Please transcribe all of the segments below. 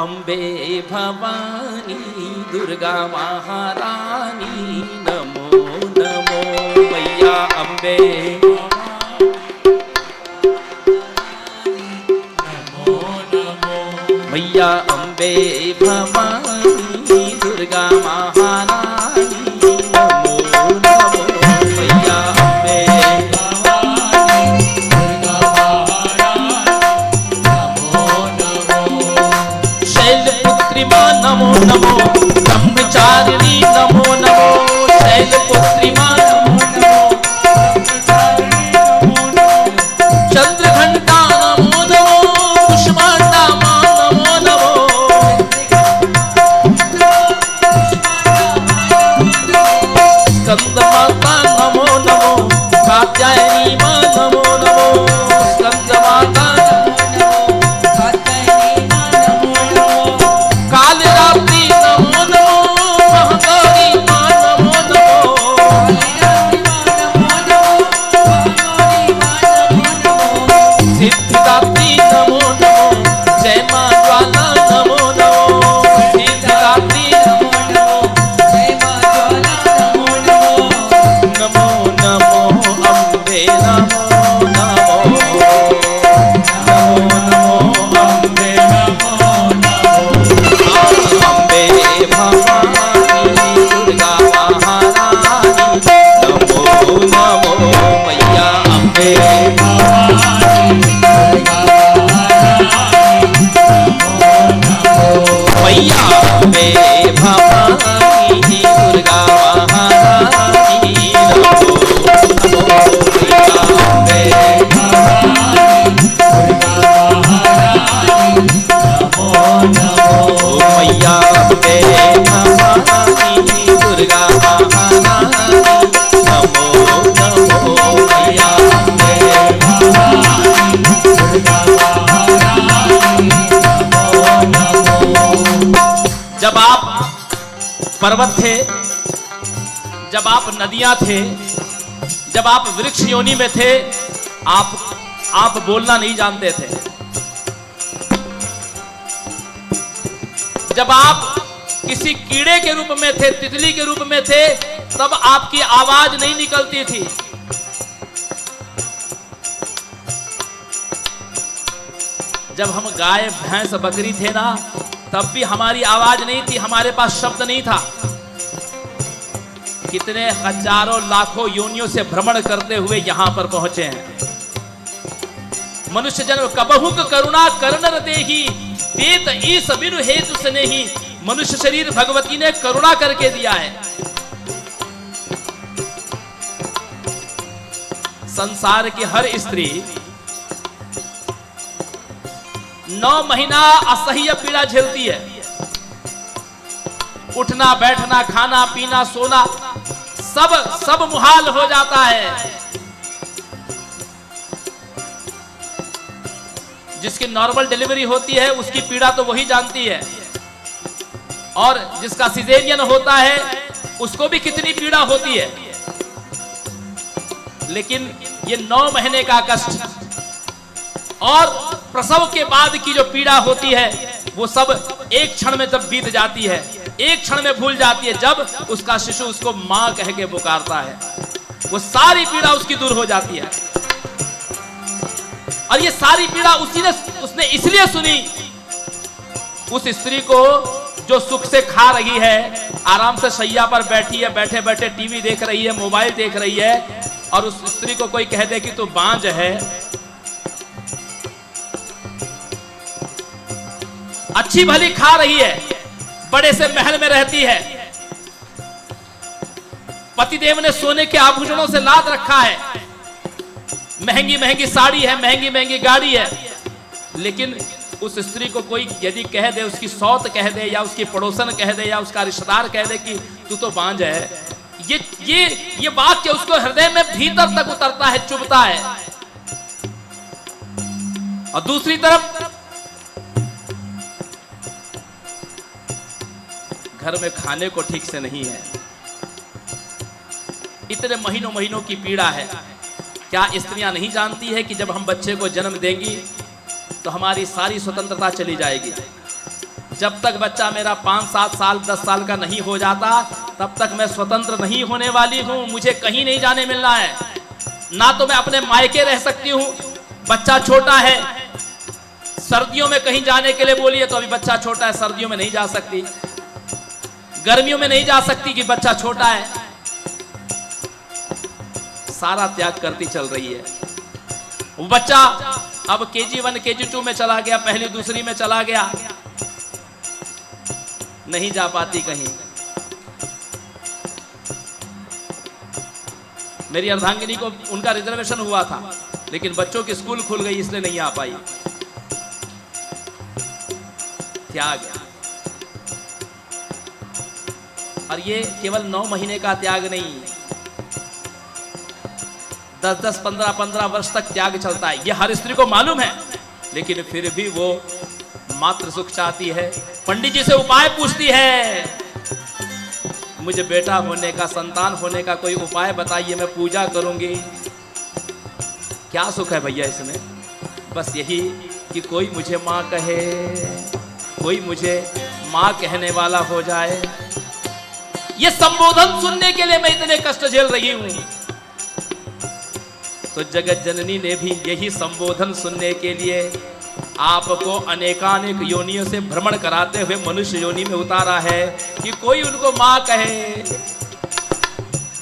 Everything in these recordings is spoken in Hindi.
अम्बे भवानी दुर्गा महारानी नमो नमो मैया अम्बे नमो नमो मैया अम्बे भवानी दुर्गा महारानी नमो नमो मैया अम्बे नमो नमो ब्रह्मचारिणी नमो नमो शैलपुत्री मां नमो नमो ब्रह्मचारिणी नमो नमो चंद्रघंटा नमो नमो कुष्मांडा मां नमो नमो स्कंद माता नमो नमो कात्यायनी मां नमो नमो स्कंद माता जब आप पर्वत थे, जब आप नदियां थे, जब आप वृक्ष योनि में थे, आप बोलना नहीं जानते थे। जब आप किसी कीड़े के रूप में थे, तितली के रूप में थे, तब आपकी आवाज नहीं निकलती थी। जब हम गाय भैंस बकरी थे ना, तब भी हमारी आवाज नहीं थी, हमारे पास शब्द नहीं था। कितने हजारों लाखों योनियों से भ्रमण करते हुए यहां पर पहुंचे हैं। मनुष्य जन्म कबहुक करुणा करनर देहि देत ईस बिनु हेतु स्नेहि। मनुष्य शरीर भगवती ने करुणा करके दिया है। संसार की हर स्त्री 9 महीना असह्य पीड़ा झेलती है। उठना बैठना खाना पीना सोना सब मुहाल हो जाता है। जिसकी नॉर्मल डिलीवरी होती है उसकी पीड़ा तो वही जानती है, और जिसका सिजेरियन होता है उसको भी कितनी पीड़ा होती है। लेकिन ये 9 महीने का कष्ट और प्रसव के बाद की जो पीड़ा होती है वो सब एक क्षण में जब बीत जाती है, एक क्षण में भूल जाती है। जब उसका शिशु उसको मां कह के पुकारता है, वो सारी पीड़ा उसकी दूर हो जाती है। और ये सारी पीड़ा उसने इसलिए सुनी, उस स्त्री को जो सुख से खा रही है, आराम से शैया पर बैठी है, बैठे बैठे टीवी देख रही है, मोबाइल देख रही है, और उस स्त्री को कोई कह दे कि तू बांझ है, अच्छी भली खा रही है, बड़े से महल में रहती है, पतिदेव ने सोने के आभूषणों से लाद रखा है, महंगी महंगी साड़ी है, महंगी महंगी गाड़ी है, लेकिन उस स्त्री को कोई यदि कह दे, उसकी सौत कह दे, या उसकी पड़ोसन कह दे, या उसका रिश्तेदार कह दे कि तू तो बांझ है, ये वाक्य उसको हृदय में भीतर तक उतरता है, चुभता है। और दूसरी तरफ घर में खाने को ठीक से नहीं है, इतने महीनों महीनों की पीड़ा है। क्या स्त्रियां नहीं जानती है कि जब हम बच्चे को जन्म देंगी तो हमारी सारी स्वतंत्रता चली जाएगी। जब तक बच्चा मेरा 5-7 साल 10 साल का नहीं हो जाता तब तक मैं स्वतंत्र नहीं होने वाली हूं। मुझे कहीं नहीं जाने मिलना है, ना तो मैं अपने मायके रह सकती हूं, बच्चा छोटा है। सर्दियों में कहीं जाने के लिए बोलिए तो अभी बच्चा छोटा है, सर्दियों में नहीं जा सकती, गर्मियों में नहीं जा सकती कि बच्चा छोटा है। सारा त्याग करती चल रही है। वो बच्चा अब KG1 KG2 में चला गया, पहली दूसरी में चला गया, नहीं जा पाती कहीं। मेरी अर्धांगिनी को उनका रिजर्वेशन हुआ था, लेकिन बच्चों की स्कूल खुल गई इसलिए नहीं आ पाई। त्याग। और ये केवल 9 महीने का त्याग नहीं, 10-10, 15-15 वर्ष तक त्याग चलता है। ये हर स्त्री को मालूम है, लेकिन फिर भी वो मातृ सुख चाहती है। पंडित जी से उपाय पूछती है, मुझे बेटा होने का, संतान होने का कोई उपाय बताइए, मैं पूजा करूंगी। क्या सुख है भैया इसमें? बस यही कि कोई मुझे माँ कहे, कोई मुझे माँ कहने वाला हो जाए। ये संबोधन सुनने के लिए मैं इतने कष्ट झेल रही हूं। तो जगत जननी ने भी यही संबोधन सुनने के लिए आपको अनेकानेक योनियों से भ्रमण कराते हुए मनुष्य योनि में उतारा है कि कोई उनको मां कहे।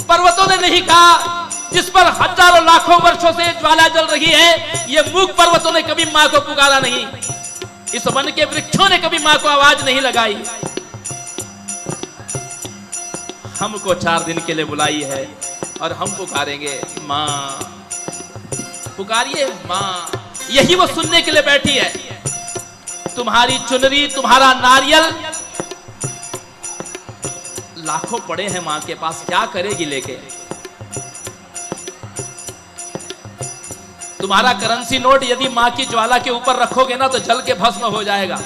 पर्वतों ने नहीं कहा, जिस पर हजारों लाखों वर्षों से ज्वाला जल रही है, ये मूक पर्वतों ने कभी मां को पुकारा नहीं। इस वन के वृक्षों ने कभी मां को आवाज नहीं लगाई। हमको 4 दिन के लिए बुलाई है और हम पुकारेंगे मां, पुकारिए मां। यही वो सुनने के लिए बैठी है। तुम्हारी चुनरी, तुम्हारा नारियल लाखों पड़े हैं मां के पास, क्या करेगी लेके? तुम्हारा करेंसी नोट यदि मां की ज्वाला के ऊपर रखोगे ना तो जल के भस्म हो जाएगा,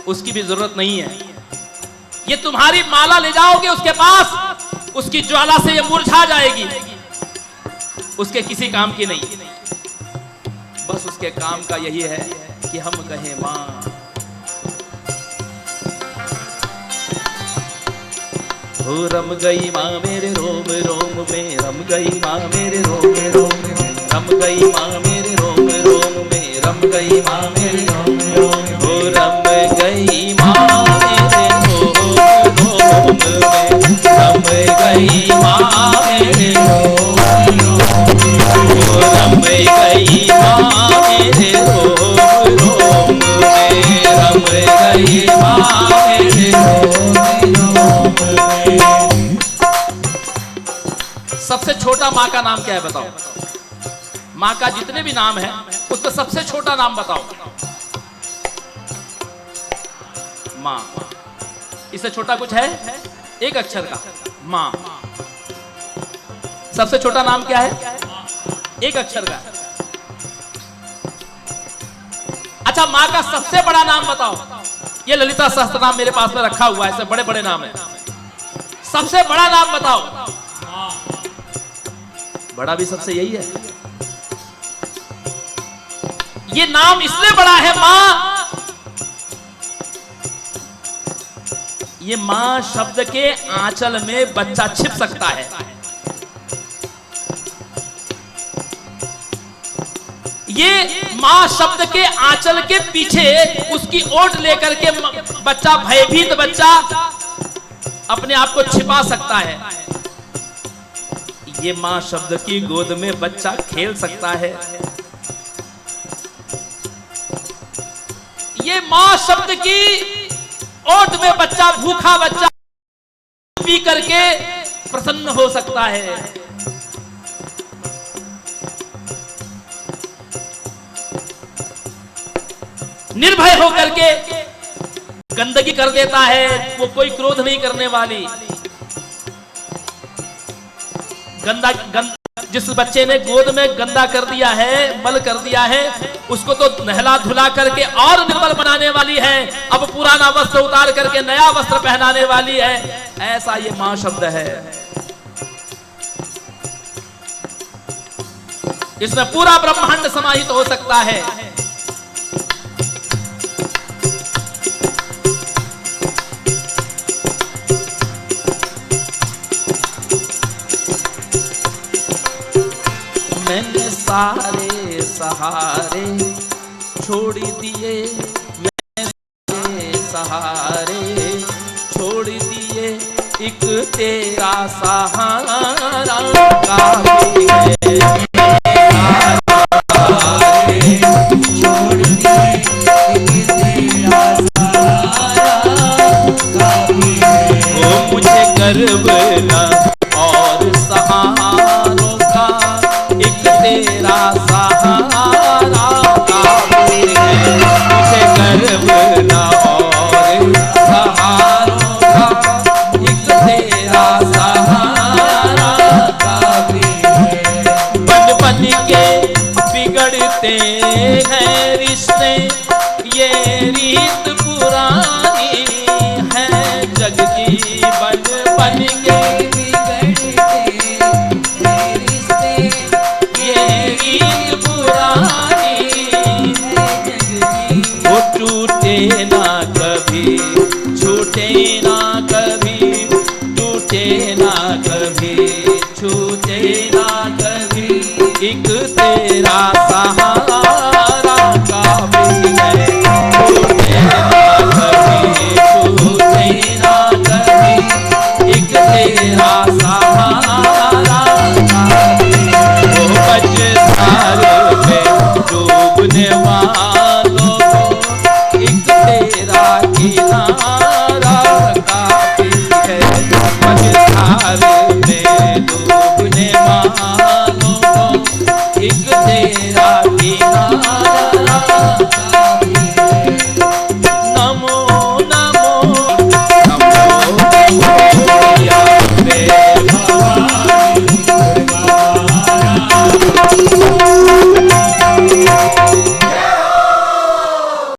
उसकी भी जरूरत नहीं है। ये तुम्हारी माला ले जाओगे उसके पास, उसकी ज्वाला से ये मुरझा जाएगी, उसके किसी काम की नहीं। बस उसके काम का यही है कि हम कहें मां। हो रम गई मां मेरे रोम रोम में, रम गई मां मेरे रोम रोम में, रम गई मां मेरे रोम रोम में, रम गई मां मेरे रोम रोम में, हो रम गई मां मेरे रोम रोम में, रम गई मां मेरे रोम रोम में, हो रम गई मां मेरे रोम रोम में, रम गई मां मेरे रोम रोम में। सबसे छोटा मां का नाम क्या है बताओ? मां का जितने भी नाम है उसका सबसे छोटा नाम बताओ। मां, इससे छोटा कुछ है? एक अक्षर का मां। सबसे छोटा नाम क्या है? एक अक्षर का। अच्छा, मां का सबसे बड़ा नाम बताओ। ये ललिता सहस्त्रनाम मेरे पास में रखा हुआ है, ऐसे बड़े बड़े नाम है। सबसे बड़ा नाम बताओ। बड़ा भी सबसे यही है। ये नाम इसलिए बड़ा है मां, ये मां शब्द के आंचल में बच्चा छिप सकता है। ये मां शब्द के आंचल के पीछे उसकी ओट लेकर के बच्चा, भयभीत बच्चा अपने आप को छिपा सकता है। ये मां शब्द की गोद में बच्चा खेल सकता है। ये मां शब्द की ओट में बच्चा, भूखा बच्चा पी करके प्रसन्न हो सकता है। निर्भय होकर के गंदगी कर देता है, वो कोई क्रोध नहीं करने वाली। जिस बच्चे ने गोद में गंदा कर दिया है, मल कर दिया है, उसको तो नहला धुला करके और निर्मल बनाने वाली है। अब पुराना वस्त्र उतार करके नया वस्त्र पहनाने वाली है। ऐसा ये मां शब्द है। इसमें पूरा ब्रह्मांड समाहित हो सकता है। छोड़ दिए मैं सहारे, छोड़ दिए एक तेरा सहारा काफी है। छोड़ दिए एक तेरा सहारा काफी है। ओ मुझे गर्व न और सहारों का, एक तेरा सहारा काफी है। मुझे गर्व न और सहारों का, एक तेरा सहारा काफी है। बन बन के बिगड़ते हैं रिश्ते, ये रीत पुरानी है जग की। बन बन के बिगड़ते हैं रिश्ते, ये रीत पुरानी है जग की। वो टूटे ना कभी, छूटे ना कभी, टूटे ना कभी, छूटे ना कभी, एक तेरा सहारा काफी है। छूटे ना कभी, छूटे ना कभी, एक तेरा सहारा काफी है। वो बचसार में डूबने वालों को, एक तेरा किनारा